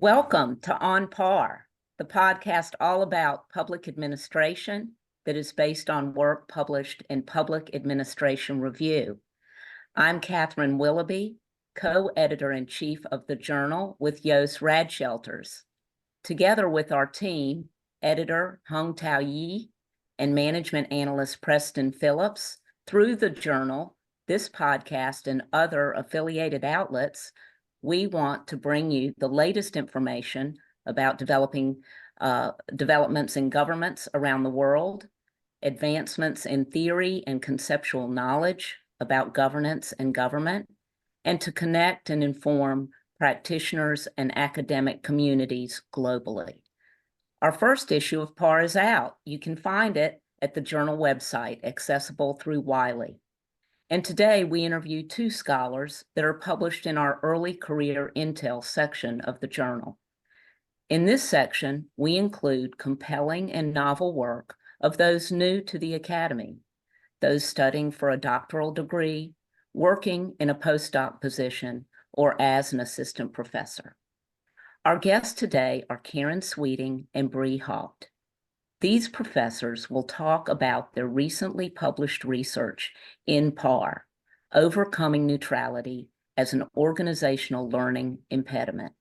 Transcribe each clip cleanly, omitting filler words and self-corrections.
Welcome to On Par, the podcast all about public administration that is based on work published in Public Administration Review. I'm Catherine Willoughby, co-editor-in-chief of the journal with Yost Radshelters. Together with our team, editor Hung Tao Yi and management analyst Preston Phillips, through the journal, this podcast, and other affiliated outlets, we want to bring you the latest information about developments in governments around the world, advancements in theory and conceptual knowledge about governance and government, and to connect and inform practitioners and academic communities globally. Our first issue of PAR is out. You can find it at the journal website, accessible through Wiley. And today we interview two scholars that are published in our early career intel section of the journal. In this section, we include compelling and novel work of those new to the academy, those studying for a doctoral degree, working in a postdoc position, or as an assistant professor. Our guests today are Karen Sweeting and Brie Haupt. These professors will talk about their recently published research in PAR, Overcoming Neutrality as an Organizational Learning Impediment.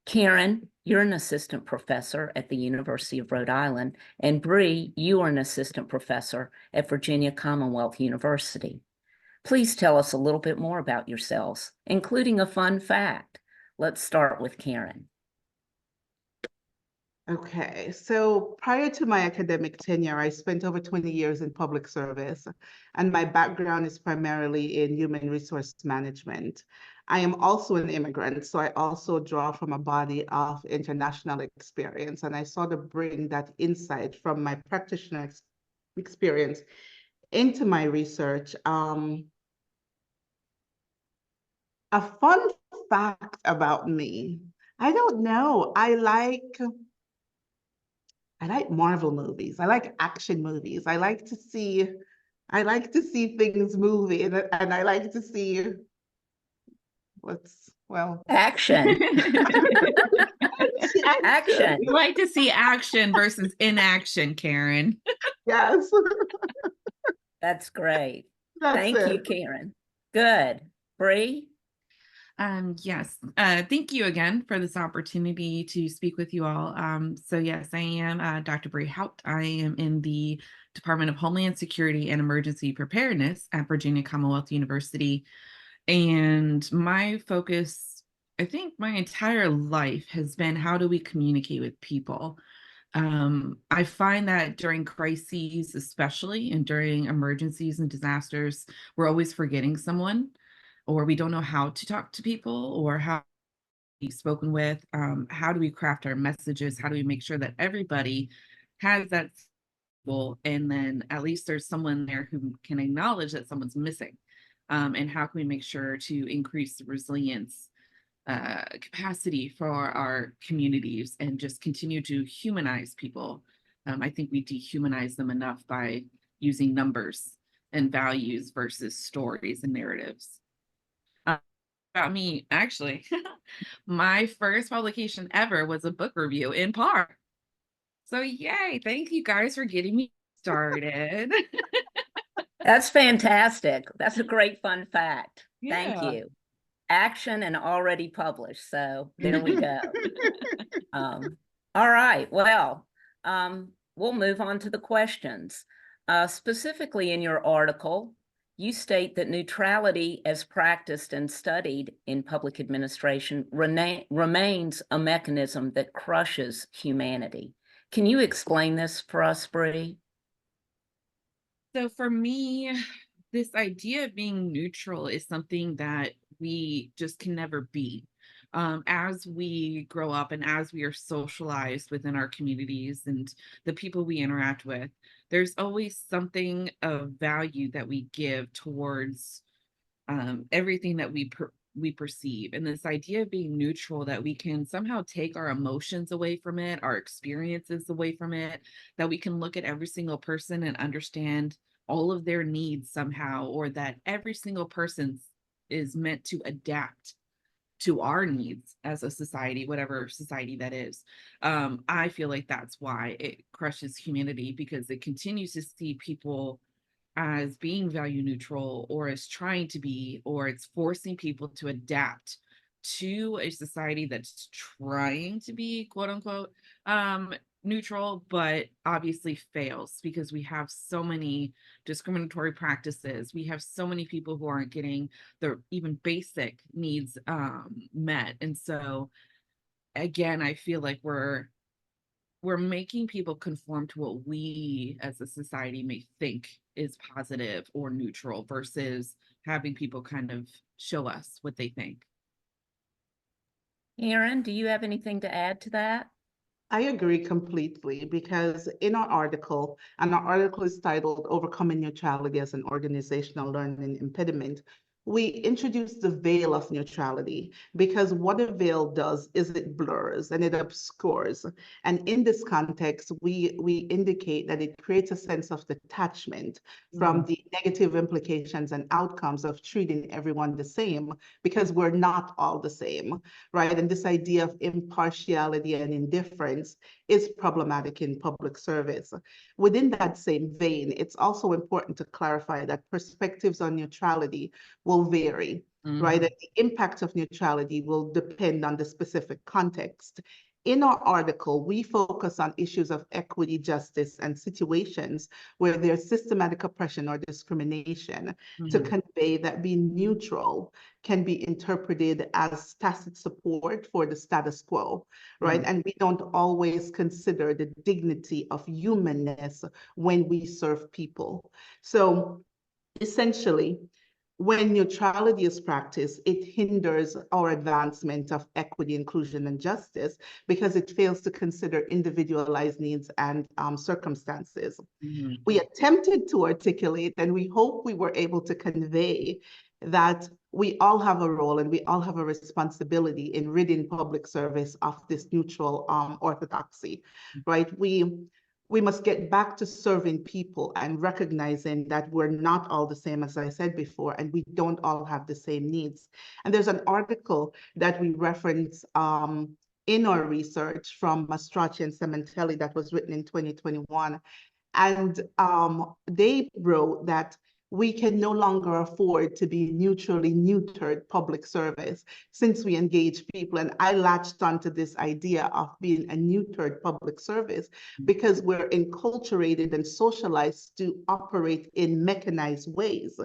Karen, you're an assistant professor at the University of Rhode Island, and Brie, you are an assistant professor at Virginia Commonwealth University. Please tell us a little bit more about yourselves, including a fun fact. Let's start with Karen. Okay, so prior to my academic tenure, I spent over 20 years in public service, and my background is primarily in human resource management. I am also an immigrant, so I also draw from a body of international experience, and I sort of bring that insight from my practitioner experience into my research. A fun fact about me, I don't know, I like Marvel movies. I like action movies. I like to see things moving, and I like to see action. Action. You like to see action versus inaction, Karen. Yes. That's great. Thank you, Karen. Good. Brie? Yes. Thank you again for this opportunity to speak with you all. So yes, I am Dr. Brie Haupt. I am in the Department of Homeland Security and Emergency Preparedness at Virginia Commonwealth University. And my focus, I think my entire life, has been how do we communicate with people? I find that during crises, especially, and during emergencies and disasters, we're always forgetting someone, or we don't know how to talk to people or how to be spoken with. How do we craft our messages? How do we make sure that everybody has that goal, and then at least there's someone there who can acknowledge that someone's missing? And how can we make sure to increase the resilience capacity for our communities and just continue to humanize people? I think we dehumanize them enough by using numbers and values versus stories and narratives. About me, actually, my first publication ever was a book review in PAR. So yay, thank you guys for getting me started. That's fantastic. That's a great fun fact. Yeah. Thank you. Action and already published. So there we go. All right. Well, we'll move on to the questions. Specifically in your article, you state that neutrality as practiced and studied in public administration remains a mechanism that crushes humanity. Can you explain this for us, Brie? So for me, this idea of being neutral is something that we just can never be. As we grow up and as we are socialized within our communities and the people we interact with, there's always something of value that we give towards everything that we perceive. And this idea of being neutral, that we can somehow take our emotions away from it, our experiences away from it, that we can look at every single person and understand all of their needs somehow, or that every single person is meant to adapt to our needs as a society, whatever society that is. I feel like that's why it crushes humanity, because it continues to see people as being value neutral, or as trying to be, or it's forcing people to adapt to a society that's trying to be quote unquote neutral, but obviously fails because we have so many discriminatory practices. We have so many people who aren't getting their even basic needs met. And so again, I feel like we're making people conform to what we as a society may think is positive or neutral, versus having people kind of show us what they think. Erin, do you have anything to add to that? I agree completely, because in our article, and our article is titled Overcoming Neutrality as an Organizational Learning Impediment, we introduce the veil of neutrality, because what a veil does is it blurs and it obscures. And in this context, we indicate that it creates a sense of detachment from the negative implications and outcomes of treating everyone the same, because we're not all the same, right? And this idea of impartiality and indifference is problematic in public service. Within that same vein, it's also important to clarify that perspectives on neutrality will vary, right? And the impact of neutrality will depend on the specific context. In our article, we focus on issues of equity, justice, and situations where there's systematic oppression or discrimination, to convey that being neutral can be interpreted as tacit support for the status quo, right? And we don't always consider the dignity of humanness when we serve people. So essentially, when neutrality is practiced, it hinders our advancement of equity, inclusion, and justice, because it fails to consider individualized needs and circumstances. We attempted to articulate, and we hope we were able to convey, that we all have a role and we all have a responsibility in ridding public service of this neutral orthodoxy, right? We must get back to serving people and recognizing that we're not all the same, as I said before, and we don't all have the same needs. And there's an article that we reference in our research from Mastracci and Sementelli that was written in 2021. And they wrote that we can no longer afford to be neutrally neutered public service since we engage people. And I latched onto this idea of being a neutered public service because we're enculturated and socialized to operate in mechanized ways,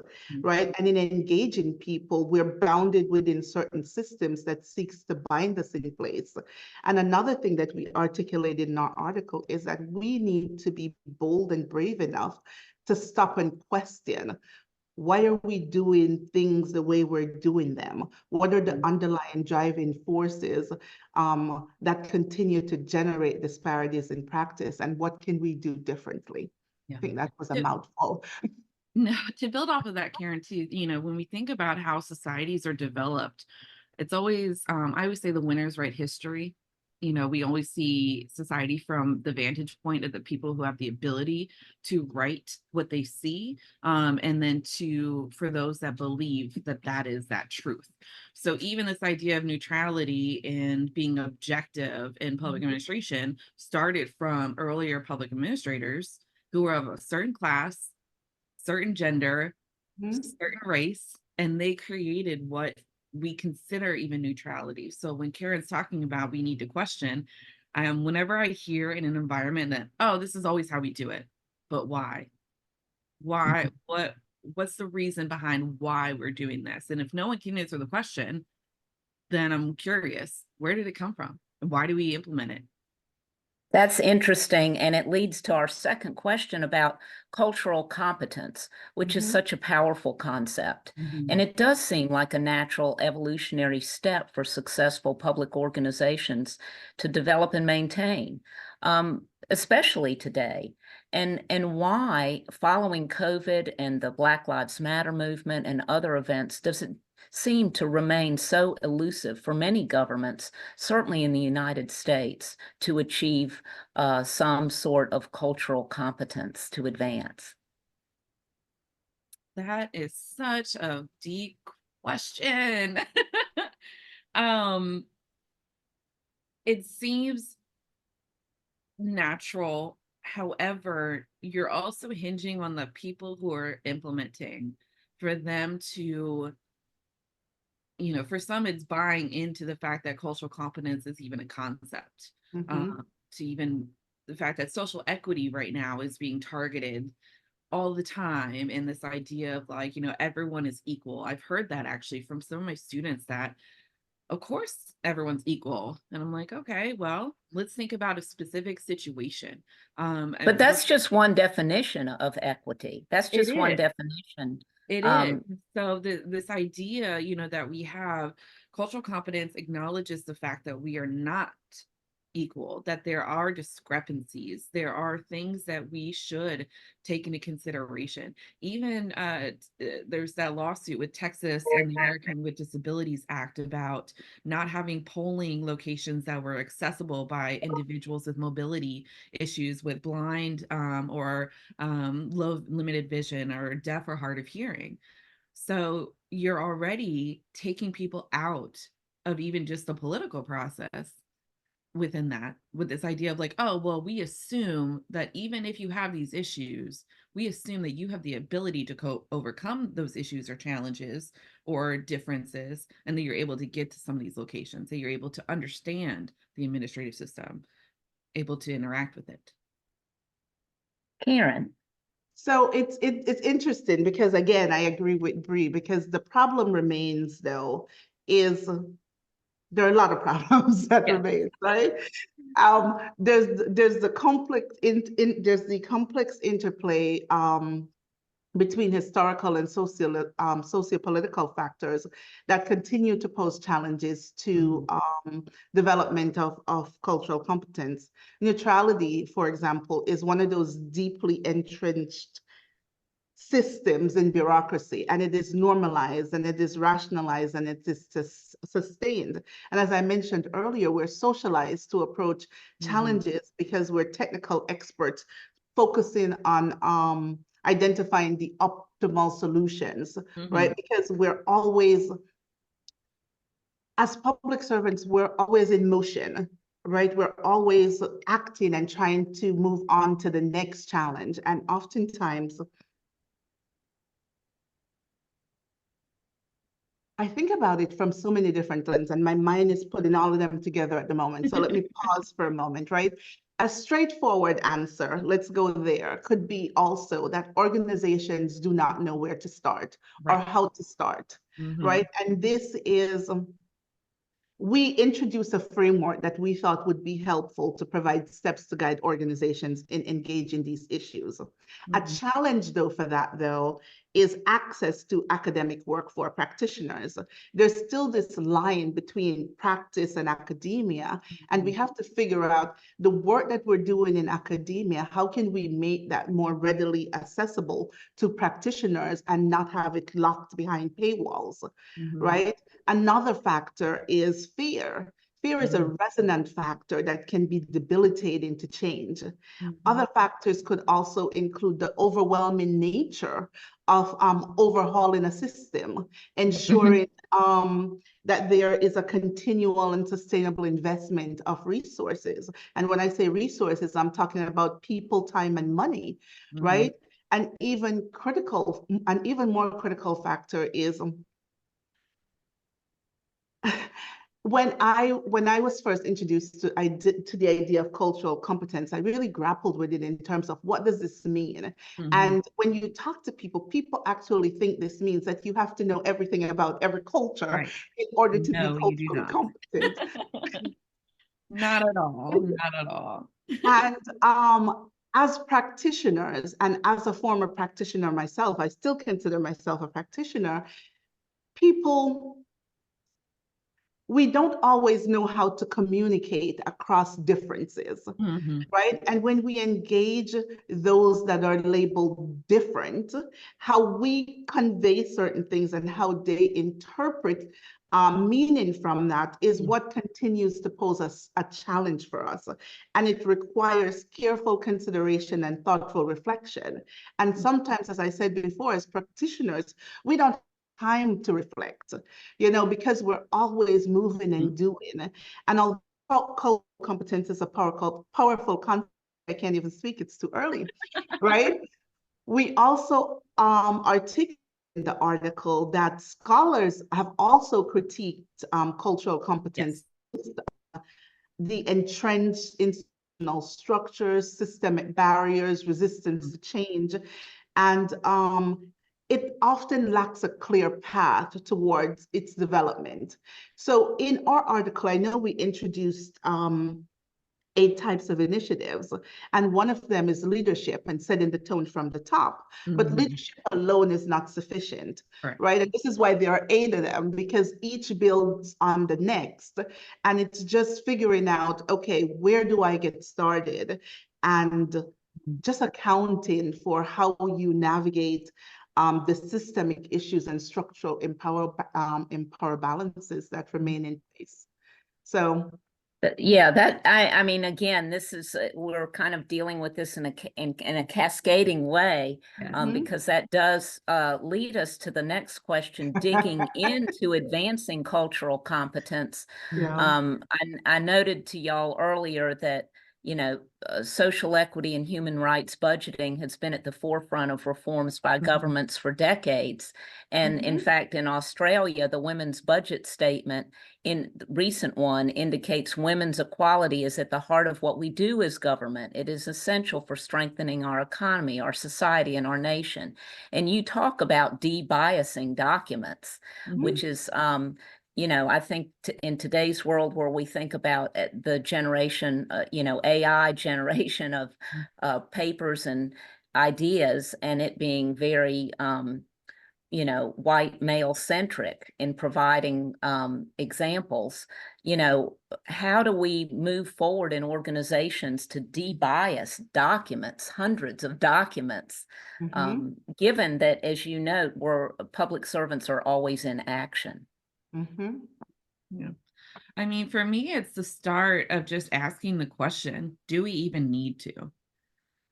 right? And in engaging people, we're bounded within certain systems that seeks to bind us in place. And another thing that we articulated in our article is that we need to be bold and brave enough to stop and question, why are we doing things the way we're doing them? What are the underlying driving forces that continue to generate disparities in practice, and what can we do differently? I think that was a mouthful. No, to build off of that, Karen, too, when we think about how societies are developed, it's always, I always say the winners write history. We always see society from the vantage point of the people who have the ability to write what they see, and then for those that believe that that is that truth. So even this idea of neutrality and being objective in public administration started from earlier public administrators who were of a certain class, certain gender, certain race, and they created what we consider even neutrality. So when Karen's talking about we need to question, whenever I hear in an environment that, oh, this is always how we do it, but why? Why? What's the reason behind why we're doing this? And if no one can answer the question, then I'm curious, where did it come from? And why do we implement it? That's interesting, and it leads to our second question about cultural competence, which is such a powerful concept. And it does seem like a natural evolutionary step for successful public organizations to develop and maintain, especially today. And why, following COVID and the Black Lives Matter movement and other events, does it seem to remain so elusive for many governments, certainly in the United States, to achieve some sort of cultural competence to advance? That is such a deep question. It seems natural. However, you're also hinging on the people who are implementing for them to, for some, it's buying into the fact that cultural competence is even a concept. To even the fact that social equity right now is being targeted all the time, and this idea of like, everyone is equal. I've heard that actually from some of my students, that of course everyone's equal, and I'm like, okay, well, let's think about a specific situation. But that's just one definition of equity. That's just one definition. It is. So this idea, that we have cultural competence acknowledges the fact that we are not equal, that there are discrepancies, there are things that we should take into consideration. Even there's that lawsuit with Texas and the American with Disabilities Act about not having polling locations that were accessible by individuals with mobility issues, with blind or low limited vision, or deaf or hard of hearing. So you're already taking people out of even just the political process within that, with this idea of like, oh, well, we assume that even if you have these issues, we assume that you have the ability to overcome those issues or challenges or differences, and that you're able to get to some of these locations, that you're able to understand the administrative system, able to interact with it. Karen. So it's interesting, because again, I agree with Brie, because the problem remains, though, is there are a lot of problems that remain, right? There's the complex interplay between historical and sociopolitical factors that continue to pose challenges to development of cultural competence. Neutrality, for example, is one of those deeply entrenched systems in bureaucracy, and it is normalized, and it is rationalized, and it is sustained. And as I mentioned earlier, we're socialized to approach challenges because we're technical experts focusing on identifying the optimal solutions, right? Because we're always, as public servants, we're always in motion, right? We're always acting and trying to move on to the next challenge. And oftentimes, I think about it from so many different lenses, and my mind is putting all of them together at the moment. So let me pause for a moment, right? A straightforward answer, let's go there, could be also that organizations do not know where to start or how to start, right? And this is, we introduced a framework that we thought would be helpful to provide steps to guide organizations in engaging these issues. A challenge, though, for that, though, is access to academic work for practitioners. There's still this line between practice and academia, and we have to figure out the work that we're doing in academia, how can we make that more readily accessible to practitioners and not have it locked behind paywalls, right? Another factor is fear. Fear is a resonant factor that can be debilitating to change. Other factors could also include the overwhelming nature of overhauling a system, ensuring that there is a continual and sustainable investment of resources. And when I say resources, I'm talking about people, time, and money, right? And even more critical factor is when I was first introduced to the idea of cultural competence, I really grappled with it in terms of what does this mean? And when you talk to people, people actually think this means that you have to know everything about every culture in order to be culturally competent. Not at all, not at all. And as practitioners, and as a former practitioner myself, I still consider myself a practitioner, we don't always know how to communicate across differences, right? And when we engage those that are labeled different, how we convey certain things and how they interpret meaning from that is what continues to pose us a challenge for us. And it requires careful consideration and thoughtful reflection. And sometimes, as I said before, as practitioners, we don't time to reflect, because we're always moving and doing. And although cultural competence is a powerful concept, I can't even speak, it's too early, right? We also articulate in the article that scholars have also critiqued cultural competence, the entrenched institutional structures, systemic barriers, resistance to change, and it often lacks a clear path towards its development. So in our article, I know we introduced 8 types of initiatives, and one of them is leadership and setting the tone from the top. But leadership alone is not sufficient, right? And this is why there are 8 of them, because each builds on the next, and it's just figuring out, okay, where do I get started? And just accounting for how you navigate the systemic issues and structural power balances that remain in place. So yeah, that I mean, again, this is we're kind of dealing with this in a cascading way, because that does lead us to the next question, digging into advancing cultural competence. I noted to y'all earlier that social equity and human rights budgeting has been at the forefront of reforms by governments for decades. And in fact, in Australia, the Women's Budget Statement, in the recent one, indicates women's equality is at the heart of what we do as government. It is essential for strengthening our economy, our society, and our nation. And you talk about de-biasing documents, which is I think in today's world where we think about the generation, AI generation of papers and ideas, and it being very, white male centric in providing examples, how do we move forward in organizations to de-bias documents, hundreds of documents, given that, as you note, public servants are always in action? Yeah. I mean, for me, it's the start of just asking the question, do we even need to?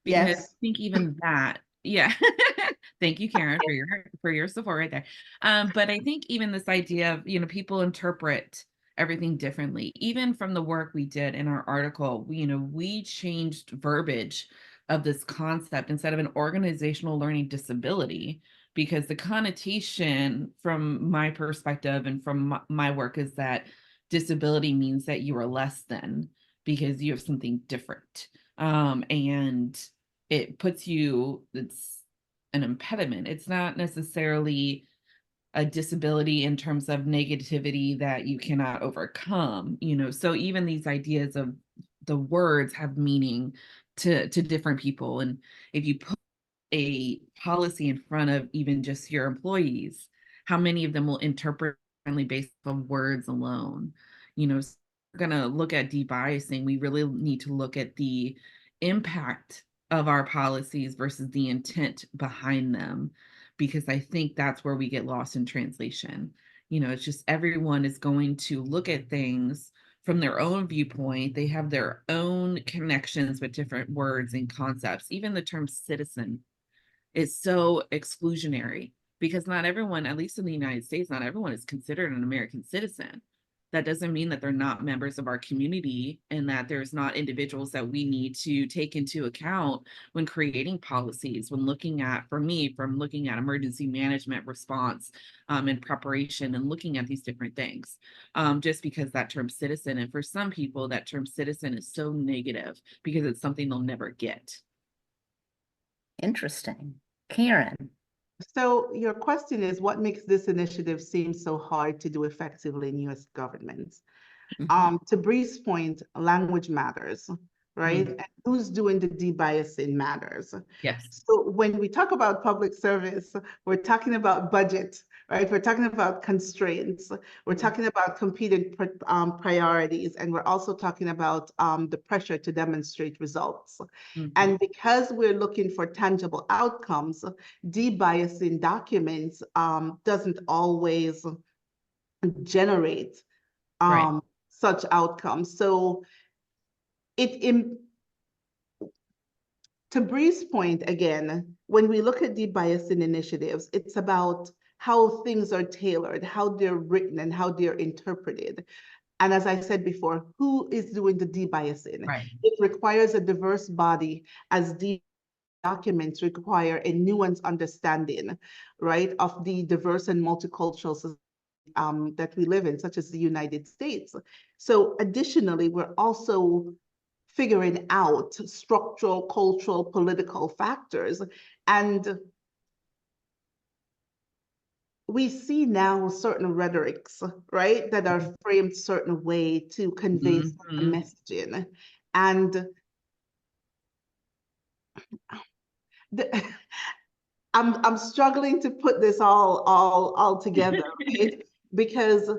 Because I think even that, thank you, Karen, for your support right there. But I think even this idea of, people interpret everything differently. Even from the work we did in our article, we changed verbiage of this concept instead of an organizational learning disability, because the connotation from my perspective and from my work is that disability means that you are less than because you have something different. And it puts it's an impediment. It's not necessarily a disability in terms of negativity that you cannot overcome, so even these ideas of the words have meaning to different people. And if you put a policy in front of even just your employees, how many of them will interpret differently based on words alone? So we're going to look at de-biasing. We really need to look at the impact of our policies versus the intent behind them, because I think that's where we get lost in translation. It's just everyone is going to look at things from their own viewpoint. They have their own connections with different words and concepts. Even the term citizen is so exclusionary because not everyone, at least in the United States, not everyone is considered an American citizen. That doesn't mean that they're not members of our community and that there's not individuals that we need to take into account when creating policies, when looking at, from looking at emergency management response and preparation and looking at these different things, just because that term citizen, and for some people that term citizen is so negative because it's something they'll never get. Interesting. Karen. So your question is, what makes this initiative seem so hard to do effectively in U.S. governments? To Brie's point, language matters, right? And who's doing the de-biasing matters. Yes. So when we talk about public service, we're talking about budget, right? We're talking about constraints. We're talking about competing priorities, and we're also talking about the pressure to demonstrate results. And because we're looking for tangible outcomes, de-biasing documents doesn't always generate such outcomes. So to Brie's point, again, when we look at de-biasing initiatives, it's about how things are tailored, how they're written, and how they're interpreted. And as I said before, who is doing the debiasing? Right. It requires a diverse body, as documents require a nuanced understanding, right, of the diverse and multicultural society that we live in, such as the United States. So additionally, we're also figuring out structural, cultural, political factors. And we see now certain rhetorics, right, that are framed certain way to convey certain messaging. And I'm struggling to put this all together, right? Because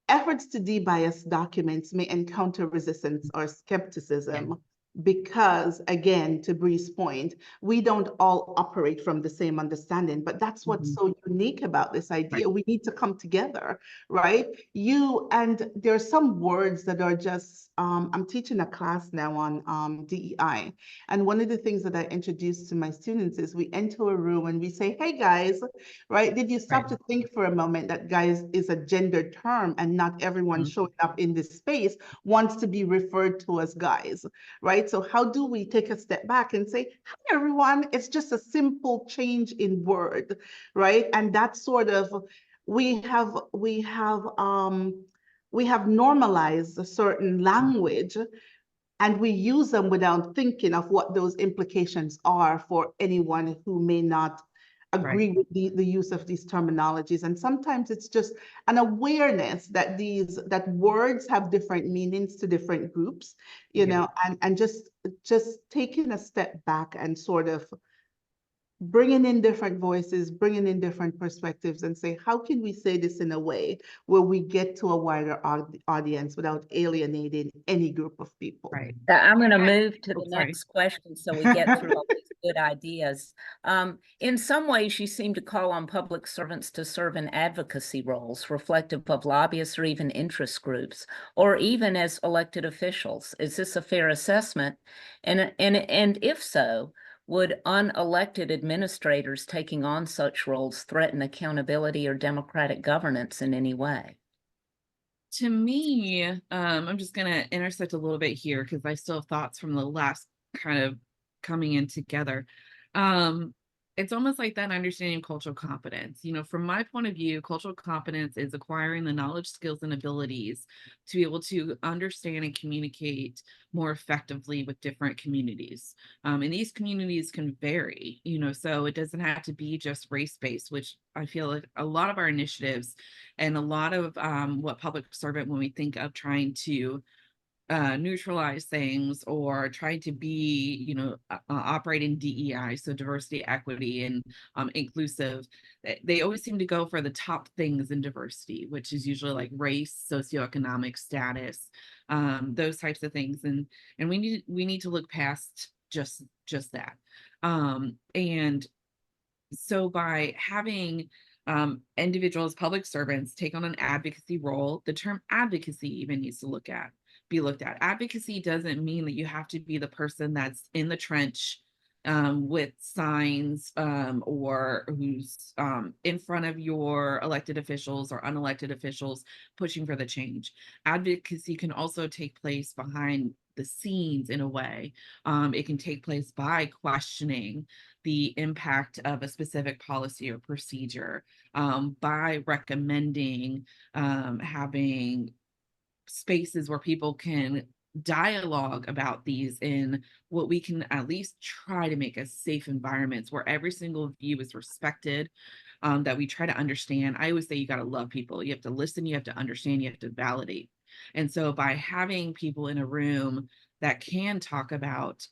efforts to debias documents may encounter resistance or skepticism because, again, to Brie's point, we don't all operate from the same understanding, but that's what's so unique about this idea. Right. We need to come together, right? There are some words that are just, I'm teaching a class now on DEI. And one of the things that I introduce to my students is we enter a room and we say, hey guys, right? Did you stop to think for a moment that guys is a gendered term and not everyone showing up in this space wants to be referred to as guys, right? So how do we take a step back and say, hi everyone, it's just a simple change in word, right? And that's sort of, we have normalized a certain language and we use them without thinking of what those implications are for anyone who may not agree with the use of these terminologies. And sometimes it's just an awareness that that words have different meanings to different groups, you know, and just taking a step back and sort of bringing in different voices, bringing in different perspectives and say, how can we say this in a way where we get to a wider audience without alienating any group of people? Right. I'm going to move to the next question so we get through all these good ideas. In some ways, you seem to call on public servants to serve in advocacy roles reflective of lobbyists or even interest groups, or even as elected officials. Is this a fair assessment? And if so, would unelected administrators taking on such roles threaten accountability or democratic governance in any way? To me, I'm just going to intersect a little bit here because I still have thoughts from the last kind of coming in together. It's almost like that understanding of cultural competence. You know, from my point of view, cultural competence is acquiring the knowledge, skills, and abilities to be able to understand and communicate more effectively with different communities. And these communities can vary, you know, so it doesn't have to be just race-based, which I feel like a lot of our initiatives and a lot of what public servant, when we think of trying to neutralize things or trying to be, you know, operating DEI, so diversity, equity, and inclusive, they always seem to go for the top things in diversity, which is usually like race, socioeconomic status, those types of things, and we need to look past just that, and so by having individuals, public servants take on an advocacy role, the term advocacy even needs to be looked at. Advocacy doesn't mean that you have to be the person that's in the trench with signs or who's in front of your elected officials or unelected officials pushing for the change. Advocacy can also take place behind the scenes in a way. It can take place by questioning the impact of a specific policy or procedure, by recommending having spaces where people can dialogue about these in what we can at least try to make as safe environments where every single view is respected, that we try to understand. I always say you got to love people. You have to listen, you have to understand, you have to validate. And so by having people in a room that can talk about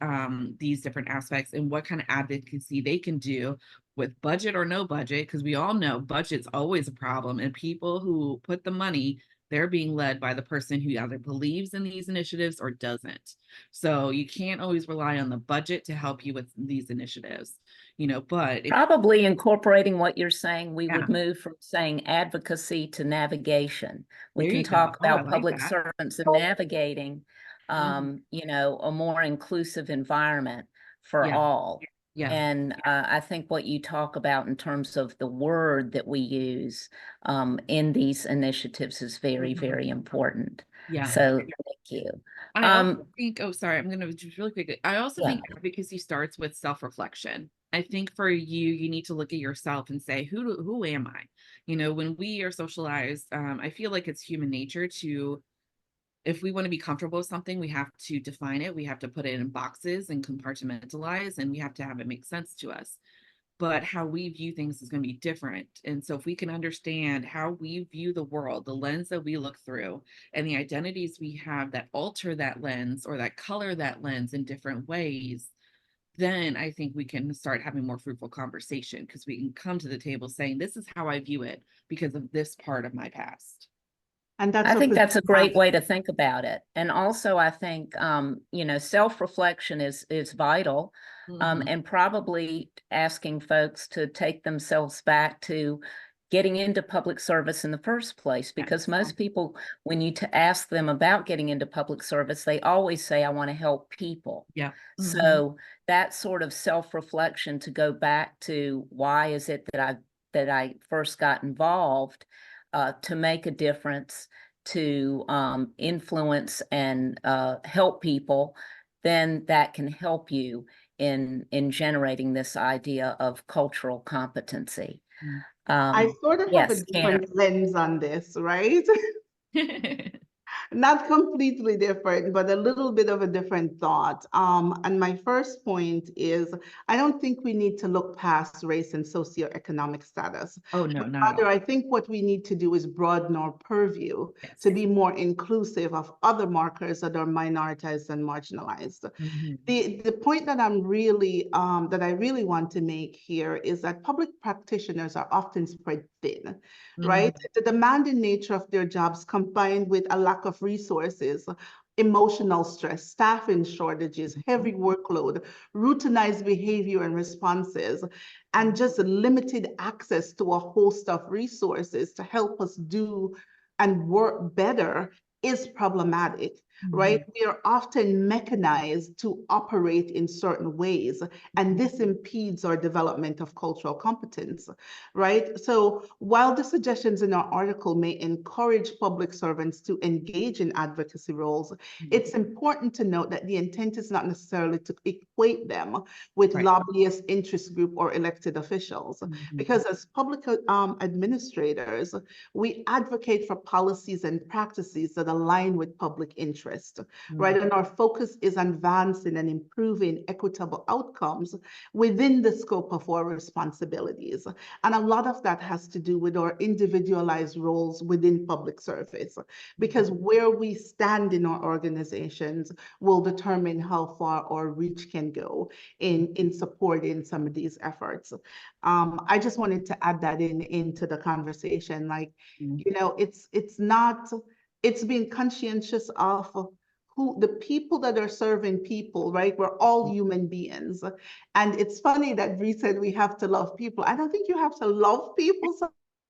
these different aspects and what kind of advocacy they can do with budget or no budget, because we all know budget's always a problem, and people who put the money, they're being led by the person who either believes in these initiatives or doesn't. So you can't always rely on the budget to help you with these initiatives, you know, but probably incorporating what you're saying, we would move from saying advocacy to navigation. We can talk about public servants and navigating, you know, a more inclusive environment for all. Yeah. And I think what you talk about in terms of the word that we use in these initiatives is very, very important. Yeah. So thank you. I also think, oh, sorry, I'm going to just really quickly. I also Yeah. think advocacy starts with self-reflection. I think for you, you need to look at yourself and say, who am I? You know, when we are socialized, I feel like it's human nature to, if we want to be comfortable with something, we have to define it. We have to put it in boxes and compartmentalize, and we have to have it make sense to us. But how we view things is going to be different. And so if we can understand how we view the world, the lens that we look through, and the identities we have that alter that lens or that color that lens in different ways, then I think we can start having more fruitful conversation, because we can come to the table saying, this is how I view it because of this part of my past. And that's I what think that's a great position way to think about it. And also, I think, you know, self-reflection is vital, and probably asking folks to take themselves back to getting into public service in the first place, because most people, when you ask them about getting into public service, they always say, I want to help people. Yeah. So that sort of self-reflection, to go back to why is it that I first got involved, to make a difference, to influence and help people, then that can help you in generating this idea of cultural competency. I sort of have a Yes, Karen. different lens on this, right? Not completely different, but a little bit of a different thought. And my first point is, I don't think we need to look past race and socioeconomic status. Oh, no, But not at rather, all. I think what we need to do is broaden our purview Yes. to be more inclusive of other markers that are minoritized and marginalized. The point that I'm really that I really want to make here is that public practitioners are often spread thin, right? The demanding nature of their jobs, combined with a lack of resources, emotional stress, staffing shortages, heavy workload, routinized behavior and responses, and just limited access to a host of resources to help us do and work better is problematic. Right? We are often mechanized to operate in certain ways, and this impedes our development of cultural competence, right? So while the suggestions in our article may encourage public servants to engage in advocacy roles, it's important to note that the intent is not necessarily to equate them with lobbyists, interest group, or elected officials, because as public administrators, we advocate for policies and practices that align with public interest, right? And our focus is on advancing and improving equitable outcomes within the scope of our responsibilities. And a lot of that has to do with our individualized roles within public service, because where we stand in our organizations will determine how far our reach can go in supporting some of these efforts. I just wanted to add that into the conversation. Like, you know, it's being conscientious of who the people that are serving people, right? We're all human beings. And it's funny that Brie said we have to love people. I don't think you have to love people.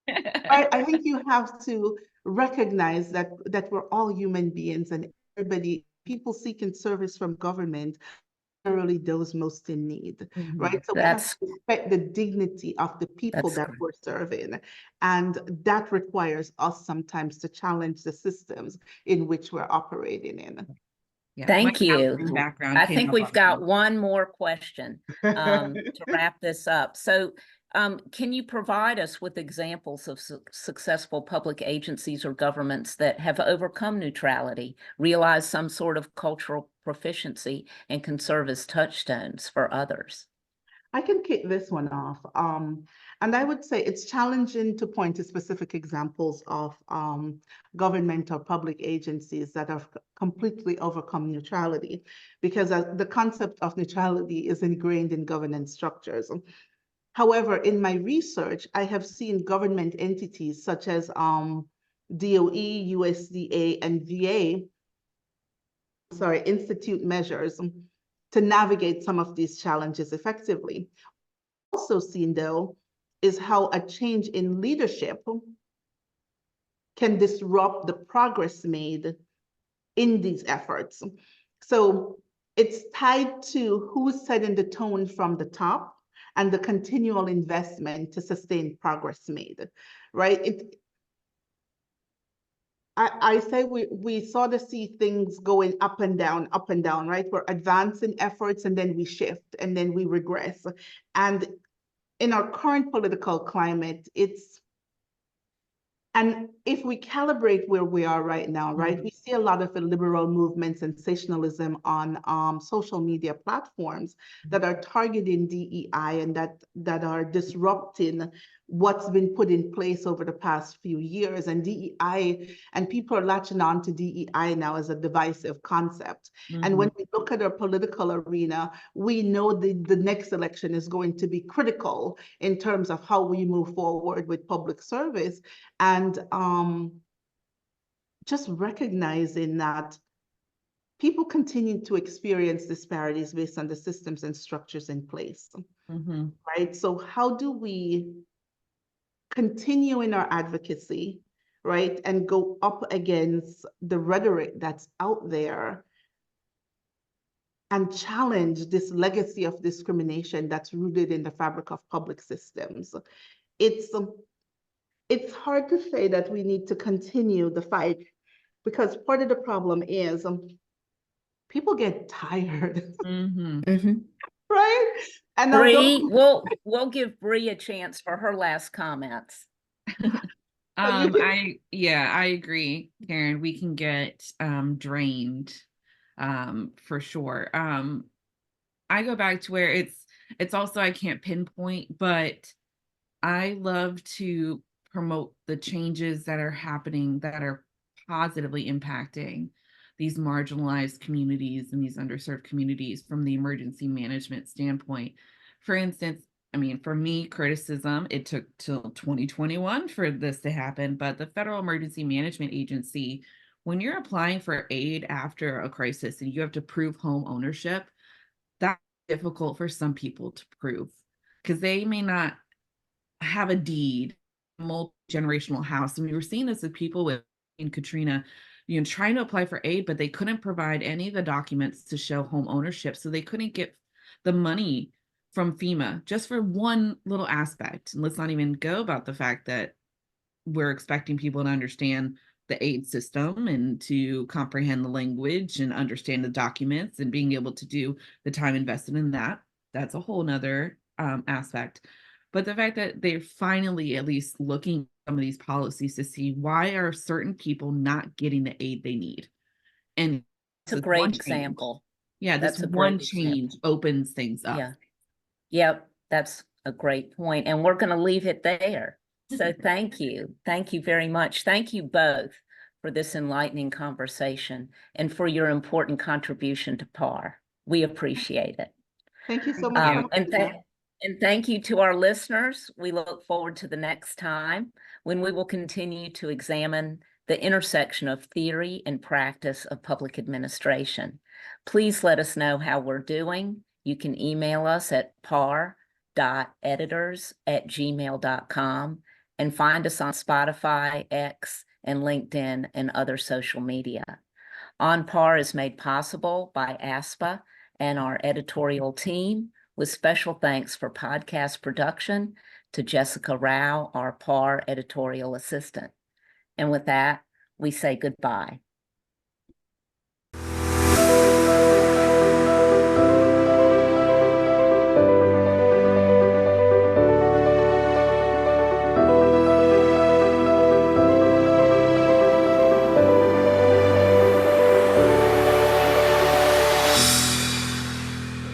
Right? I think you have to recognize that we're all human beings, and everybody, people seeking service from government, generally those most in need, right? So we have to respect the dignity of the people that we're serving. And that requires us sometimes to challenge the systems in which we're operating in. Yeah, Thank you. Background I think we've got one more question to wrap this up. So can you provide us with examples of successful public agencies or governments that have overcome neutrality, realized some sort of cultural proficiency, and can serve as touchstones for others? I can kick this one off. And I would say it's challenging to point to specific examples of government or public agencies that have completely overcome neutrality, because the concept of neutrality is ingrained in governance structures. However, in my research, I have seen government entities such as DOE, USDA, and VA, institute measures to navigate some of these challenges effectively. Also seen, though, is how a change in leadership can disrupt the progress made in these efforts. So it's tied to who's setting the tone from the top and the continual investment to sustain progress made, right? I say we sort of see things going up and down, right? We're advancing efforts and then we shift and then we regress. And in our current political climate, and if we calibrate where we are right now, right, we see a lot of illiberal movements and sensationalism on social media platforms that are targeting DEI and that are disrupting what's been put in place over the past few years. And DEI, and people are latching on to DEI now as a divisive concept. And when we look at our political arena, we know the next election is going to be critical in terms of how we move forward with public service. And just recognizing that people continue to experience disparities based on the systems and structures in place, right? So how do we continue in our advocacy, right, and go up against the rhetoric that's out there and challenge this legacy of discrimination that's rooted in the fabric of public systems? It's hard to say that we need to continue the fight, because part of the problem is people get tired, right? And Brie, we'll give Brie a chance for her last comments. I agree, Karen. We can get drained for sure. I go back to where it's also, I can't pinpoint, but I love to promote the changes that are happening that are positively impacting these marginalized communities and these underserved communities from the emergency management standpoint. For instance, I mean, for me, criticism, it took till 2021 for this to happen, but the Federal Emergency Management Agency, when you're applying for aid after a crisis and you have to prove home ownership, that's difficult for some people to prove because they may not have a deed, multi-generational house. And we were seeing this with people in Katrina, trying to apply for aid, but they couldn't provide any of the documents to show home ownership. So they couldn't get the money from FEMA just for one little aspect. And let's not even go about the fact that we're expecting people to understand the aid system and to comprehend the language and understand the documents and being able to do the time invested in that. That's a whole nother aspect. But the fact that they're finally at least looking at some of these policies to see why are certain people not getting the aid they need. And it's a great example. Yeah, this one change opens things up. Yeah. Yep, that's a great point. And we're going to leave it there. So thank you. Thank you very much. Thank you both for this enlightening conversation and for your important contribution to PAR. We appreciate it. Thank you so much. And thank you to our listeners. We look forward to the next time when we will continue to examine the intersection of theory and practice of public administration. Please let us know how we're doing. You can email us at par.editors@gmail.com and find us on Spotify, X, and LinkedIn and other social media. On Par is made possible by ASPA and our editorial team, with special thanks for podcast production to Jessica Rao, our PAR editorial assistant. And with that, we say goodbye.